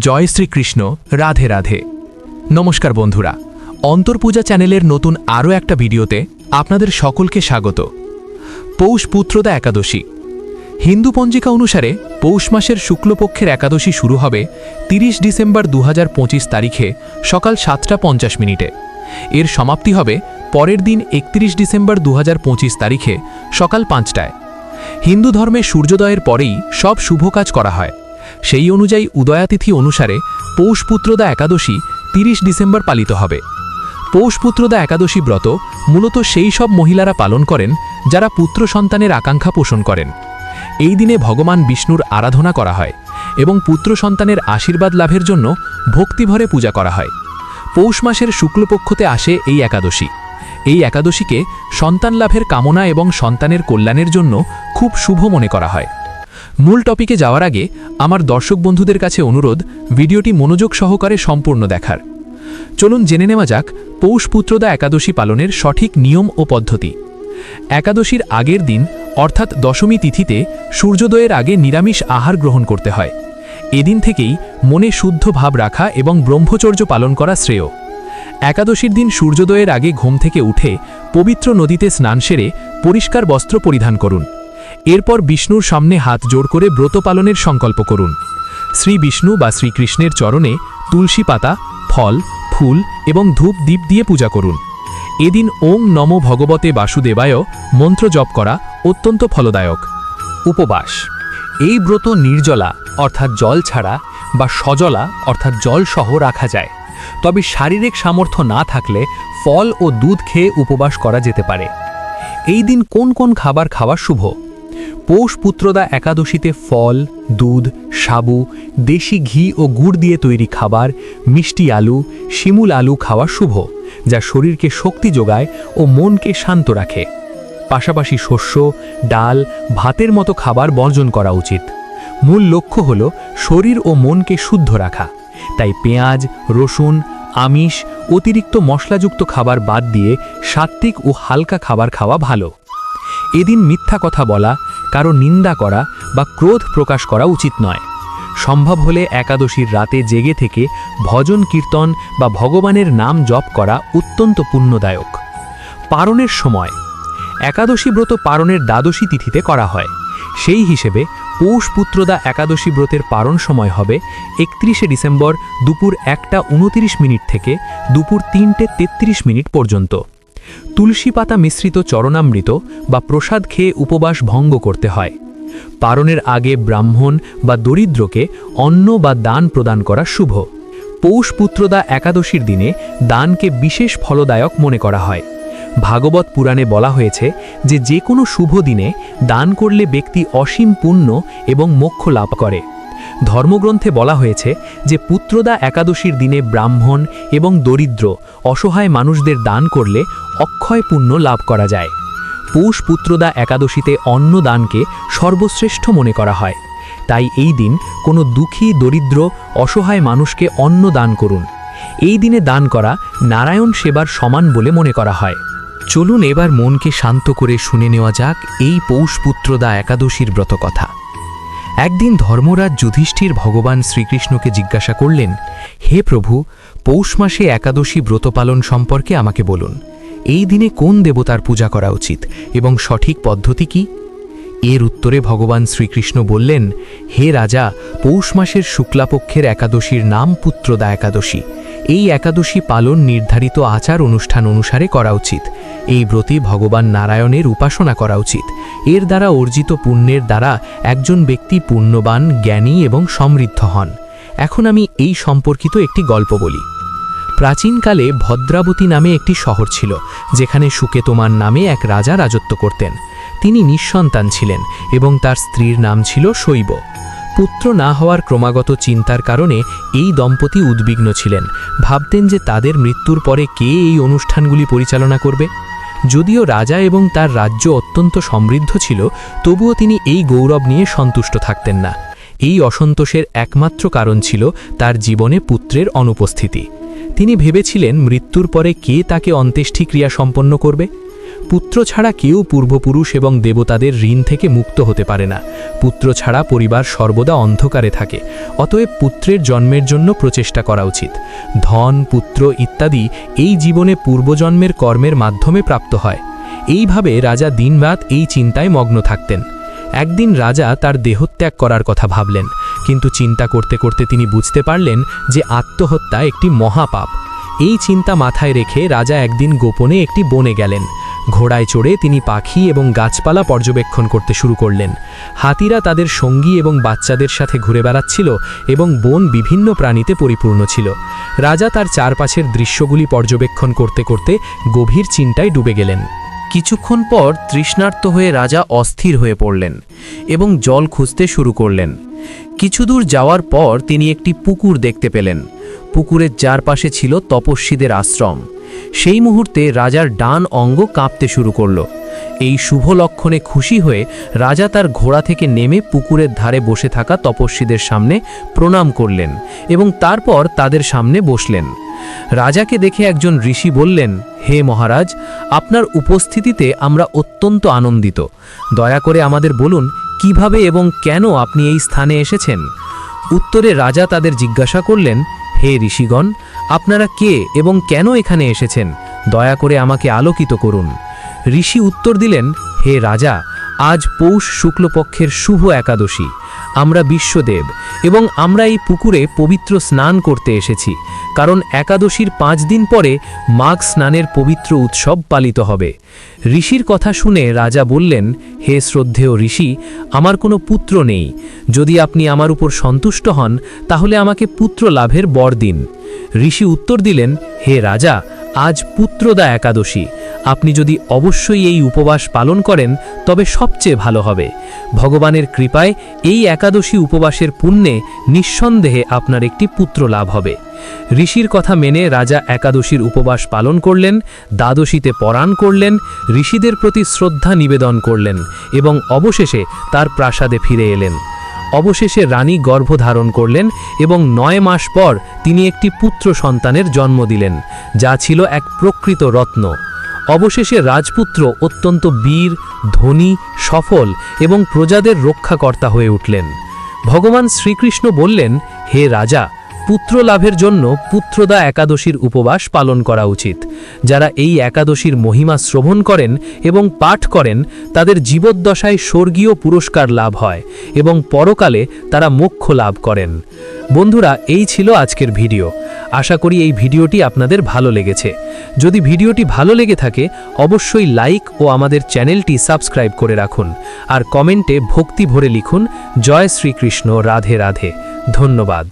জয় শ্রীকৃষ্ণ। রাধে রাধে। নমস্কার বন্ধুরা, অন্তর্পূজা চ্যানেলের নতুন আরও একটা ভিডিওতে আপনাদের সকলকে স্বাগত। পৌষ পুত্রদা একাদশী। হিন্দু পঞ্জিকা অনুসারে পৌষ মাসের শুক্লপক্ষের একাদশী শুরু হবে 30 ডিসেম্বর 2025 তারিখে সকাল 7:50 এর সমাপ্তি হবে পরের দিন 31 ডিসেম্বর 2025 তারিখে সকাল 5টায়। হিন্দু ধর্মে সূর্যোদয়ের পরেই সব শুভ কাজ করা হয়। সেই অনুযায়ী উদয়াতিথি অনুসারে পৌষ পুত্রদা একাদশী 30 ডিসেম্বর পালিত হবে। পৌষ পুত্রদা একাদশী ব্রত মূলত সেই সব মহিলারা পালন করেন যারা পুত্র সন্তানের আকাঙ্ক্ষা পোষণ করেন। এই দিনে ভগবান বিষ্ণুর আরাধনা করা হয় এবং পুত্র সন্তানের আশীর্বাদ লাভের জন্য ভক্তিভরে পূজা করা হয়। পৌষ মাসের শুক্লপক্ষতে আসে এই একাদশী। এই একাদশীকে সন্তান লাভের কামনা এবং সন্তানের কল্যাণের জন্য খুব শুভ মনে করা হয়। মূল টপিকে যাওয়ার আগে আমার দর্শক বন্ধুদের কাছে অনুরোধ, ভিডিওটি মনোযোগ সহকারে সম্পূর্ণ দেখার। চলুন জেনে নেওয়া যাক পৌষ পুত্রদা একাদশী পালনের সঠিক নিয়ম ও পদ্ধতি। একাদশীর আগের দিন অর্থাৎ দশমী তিথিতে সূর্যোদয়ের আগে নিরামিষ আহার গ্রহণ করতে হয়। এদিন থেকেই মনে শুদ্ধ ভাব রাখা এবং ব্রহ্মচর্য পালন করা শ্রেয়। একাদশীর দিন সূর্যোদয়ের আগে ঘুম থেকে উঠে পবিত্র নদীতে স্নান সেরে পরিষ্কার বস্ত্র পরিধান করুন। এরপর বিষ্ণুর সামনে হাত জোড় করে ব্রত পালনের সংকল্প করুন। শ্রী বিষ্ণু বা শ্রীকৃষ্ণের চরণে তুলসী পাতা, ফল, ফুল এবং ধূপ দীপ দিয়ে পূজা করুন। এদিন ওং নমো ভগবতে বাসুদেবায় মন্ত্র জপ করা অত্যন্ত ফলদায়ক। উপবাস। এই ব্রত নির্জলা অর্থাৎ জল ছাড়া বা সজলা অর্থাৎ জলসহ রাখা যায়, তবে শারীরিক সামর্থ্য না থাকলে ফল ও দুধ খেয়ে উপবাস করা যেতে পারে। এই দিন কোন কোন খাবার খাওয়া শুভ? পৌষ পুত্রদা একাদশীতে ফল, দুধ, সাবু, দেশি ঘি ও গুড় দিয়ে তৈরি খাবার, মিষ্টি আলু, শিমুল আলু খাওয়া শুভ, যা শরীরকে শক্তি যোগায় ও মনকে শান্ত রাখে। পাশাপাশি শস্য, ডাল, ভাতের মতো খাবার বর্জন করা উচিত। মূল লক্ষ্য হল শরীর ও মনকে শুদ্ধ রাখা। তাই পেঁয়াজ, রসুন, আমিষ, অতিরিক্ত মশলাযুক্ত খাবার বাদ দিয়ে সাত্ত্বিক ও হালকা খাবার খাওয়া ভালো। এদিন মিথ্যা কথা বলা, কারো নিন্দা করা বা ক্রোধ প্রকাশ করা উচিত নয়। সম্ভব হলে একাদশীর রাতে জেগে থেকে ভজন কীর্তন বা ভগবানের নাম জপ করা অত্যন্ত পুণ্যদায়ক। পারণের সময়। একাদশী ব্রত পারণের দ্বাদশী তিথিতে করা হয়। সেই হিসেবে পৌষ পুত্রদা একাদশী ব্রতের পারণ সময় হবে 31 ডিসেম্বর দুপুর 1:29 থেকে দুপুর 3:33 পর্যন্ত। তুলসী পাতা মিশ্রিত চরণামৃত বা প্রসাদ খেয়ে উপবাস ভঙ্গ করতে হয়। পারণের আগে ব্রাহ্মণ বা দরিদ্রকে অন্ন বা দান প্রদান করা শুভ। পৌষ পুত্রদা একাদশীর দিনে দানকে বিশেষ ফলদায়ক মনে করা হয়। ভাগবত পুরাণে বলা হয়েছে যে কোনো শুভ দিনে দান করলে ব্যক্তি অসীম পুণ্য এবং মোক্ষ লাভ করে। ধর্মগ্রন্থে বলা হয়েছে যে পুত্রদা একাদশীর দিনে ব্রাহ্মণ এবং দরিদ্র অসহায় মানুষদের দান করলে অক্ষয় পুণ্য লাভ করা যায়। পৌষ পুত্রদা একাদশীতে অন্ন দানকে সর্বশ্রেষ্ঠ মনে করা হয়। তাই এই দিন কোনো দুঃখী, দরিদ্র, অসহায় মানুষকে অন্ন দান করুন। এই দিনে দান করা নারায়ণ সেবার সমান বলে মনে করা হয়। চলুন এবার মনকে শান্ত করে শুনে নেওয়া যাক এই পৌষ পুত্রদা একাদশীর ব্রতকথা। একদিন ধর্মরাজ যুধিষ্ঠির ভগবান শ্রীকৃষ্ণকে জিজ্ঞাসা করলেন, হে প্রভু, পৌষ মাসে একাদশী ব্রত পালন সম্পর্কে আমাকে বলুন। এই দিনে কোন দেবতার পূজা করা উচিত এবং সঠিক পদ্ধতি কি? এর উত্তরে ভগবান শ্রীকৃষ্ণ বললেন, হে রাজা, পৌষ মাসের শুক্লাপক্ষের একাদশীর নাম পুত্রদা একাদশী। এই একাদশী পালন নির্ধারিত আচার অনুষ্ঠান অনুসারে করা উচিত। এই ব্রতে ভগবান নারায়ণের উপাসনা করা উচিত। এর দ্বারা অর্জিত পুণ্যের দ্বারা একজন ব্যক্তি পুণ্যবান, জ্ঞানী এবং সমৃদ্ধ হন। এখন আমি এই সম্পর্কিত একটি গল্প বলি। প্রাচীনকালে ভদ্রাবতী নামে একটি শহর ছিল, যেখানে সুকেতমান নামে এক রাজা রাজত্ব করতেন। তিনি নিঃসন্তান ছিলেন এবং তার স্ত্রীর নাম ছিল শৈব। পুত্র না হওয়ার ক্রমাগত চিন্তার কারণে এই দম্পতি উদ্বিগ্ন ছিলেন। ভাবতেন যে তাদের মৃত্যুর পরে কে এই অনুষ্ঠানগুলি পরিচালনা করবে। যদিও রাজা এবং তার রাজ্য অত্যন্ত সমৃদ্ধ ছিল, তবুও তিনি এই গৌরব নিয়ে সন্তুষ্ট থাকতেন না। এই অসন্তোষের একমাত্র কারণ ছিল তার জীবনে পুত্রের অনুপস্থিতি। তিনি ভেবেছিলেন মৃত্যুর পরে কে তাকে অন্ত্যেষ্টিক্রিয়া সম্পন্ন করবে। পুত্র ছাড়া কেউ পূর্বপুরুষ এবং দেবতাদের ঋণ থেকে মুক্ত হতে পারে না। পুত্র ছাড়া পরিবার সর্বদা অন্ধকারে থাকে। অতএব পুত্রের জন্মের জন্য প্রচেষ্টা করা উচিত। ধন, পুত্র ইত্যাদি এই জীবনে পূর্বজন্মের কর্মের মাধ্যমে প্রাপ্ত হয়। এইভাবে রাজা দিনরাত এই চিন্তায় মগ্ন থাকতেন। একদিন রাজা তার দেহত্যাগ করার কথা ভাবলেন, কিন্তু চিন্তা করতে করতে তিনি বুঝতে পারলেন যে আত্মহত্যা একটি মহাপাপ। এই চিন্তা মাথায় রেখে রাজা একদিন গোপনে একটি বনে গেলেন। ঘোড়ায় চড়ে তিনি পাখি এবং গাছপালা পর্যবেক্ষণ করতে শুরু করলেন। হাতিরা তাদের সঙ্গী এবং বাচ্চাদের সাথে ঘুরে বেড়াচ্ছিল এবং বন বিভিন্ন প্রাণীতে পরিপূর্ণ ছিল। রাজা তার চারপাশের দৃশ্যগুলি পর্যবেক্ষণ করতে করতে গভীর চিন্তায় ডুবে গেলেন। কিছুক্ষণ পর তৃষ্ণার্ত হয়ে রাজা অস্থির হয়ে পড়লেন এবং জল খুঁজতে শুরু করলেন। কিছু দূর যাওয়ার পর তিনি একটি পুকুর দেখতে পেলেন। পুকুরের চারপাশে ছিল তপস্বীদের আশ্রম। সেই মুহূর্তে রাজার ডান অঙ্গ কাঁপতে শুরু করল। এই শুভ লক্ষণে খুশি হয়ে রাজা তার ঘোড়া থেকে নেমে পুকুরের ধারে বসে থাকা তপস্বীদের সামনে প্রণাম করলেন এবং তারপর তাদের সামনে বসলেন। রাজাকে দেখে একজন ঋষি বললেন, হে মহারাজ, আপনার উপস্থিতিতে আমরা অত্যন্ত আনন্দিত। দয়া করে আমাদের বলুন কিভাবে এবং কেন আপনি এই স্থানে এসেছেন। উত্তরে রাজা তাদের জিজ্ঞাসা করলেন, হে ঋষিগণ, আপনারা কে এবং কেন এখানে এসেছেন? দয়া করে আমাকে আলোকিত করুন। ঋষি উত্তর দিলেন, হে রাজা, আজ পৌষ শুক্লপক্ষের শুভ একাদশী। আমরা বিশ্বদেব এবং আমরা এই পুকুরে পবিত্র স্নান করতে এসেছি, কারণ একাদশীর 5 দিন পরে মাঘ স্নানের পবিত্র উৎসব পালিত হবে। ঋষির কথা শুনে রাজা বললেন, হে শ্রদ্ধেয় ঋষি, আমার কোনো পুত্র নেই। যদি আপনি আমার উপর সন্তুষ্ট হন তাহলে আমাকে পুত্র লাভের বর দিন। ঋষি উত্তর দিলেন, হে রাজা, আজ পুত্রদা একাদশী। আপনি যদি অবশ্যই এই উপবাস পালন করেন তবে সবচেয়ে ভালো হবে। ভগবানের কৃপায় এই একাদশী উপবাসের পুণ্যে নিঃসন্দেহে আপনার একটি পুত্র লাভ হবে। ঋষির কথা মেনে রাজা একাদশীর উপবাস পালন করলেন, দ্বাদশীতে পরাণ করলেন, ঋষিদের প্রতি শ্রদ্ধা নিবেদন করলেন এবং অবশেষে তার প্রাসাদে ফিরে এলেন। অবশেষে রানী গর্ভধারণ করলেন এবং 9 মাস পর তিনি একটি পুত্র সন্তানের জন্ম দিলেন, যা ছিল এক প্রকৃত রত্ন। অবশেষে রাজপুত্র অত্যন্ত বীর, ধনী, সফল এবং প্রজাদের রক্ষাকর্তা হয়ে উঠলেন। ভগবান শ্রীকৃষ্ণ বললেন, হে রাজা, পুত্র লাভের জন্য পুত্রদা একাদশীর উপবাস পালন করা উচিত। যারা এই একাদশীর মহিমা শ্রবণ করেন এবং পাঠ করেন তাদের জীবদ্দশায় স্বর্গীয় পুরস্কার লাভ হয় এবং পরকালে তারা মোক্ষ লাভ করেন। বন্ধুরা, এই ছিল আজকের ভিডিও। আশা করি এই ভিডিওটি আপনাদের ভালো লেগেছে। যদি ভিডিওটি ভালো লেগে থাকে অবশ্যই লাইক ও আমাদের চ্যানেলটি সাবস্ক্রাইব করে রাখুন আর কমেন্টে ভক্তি ভরে লিখুন, জয় শ্রীকৃষ্ণ, রাধে রাধে। ধন্যবাদ।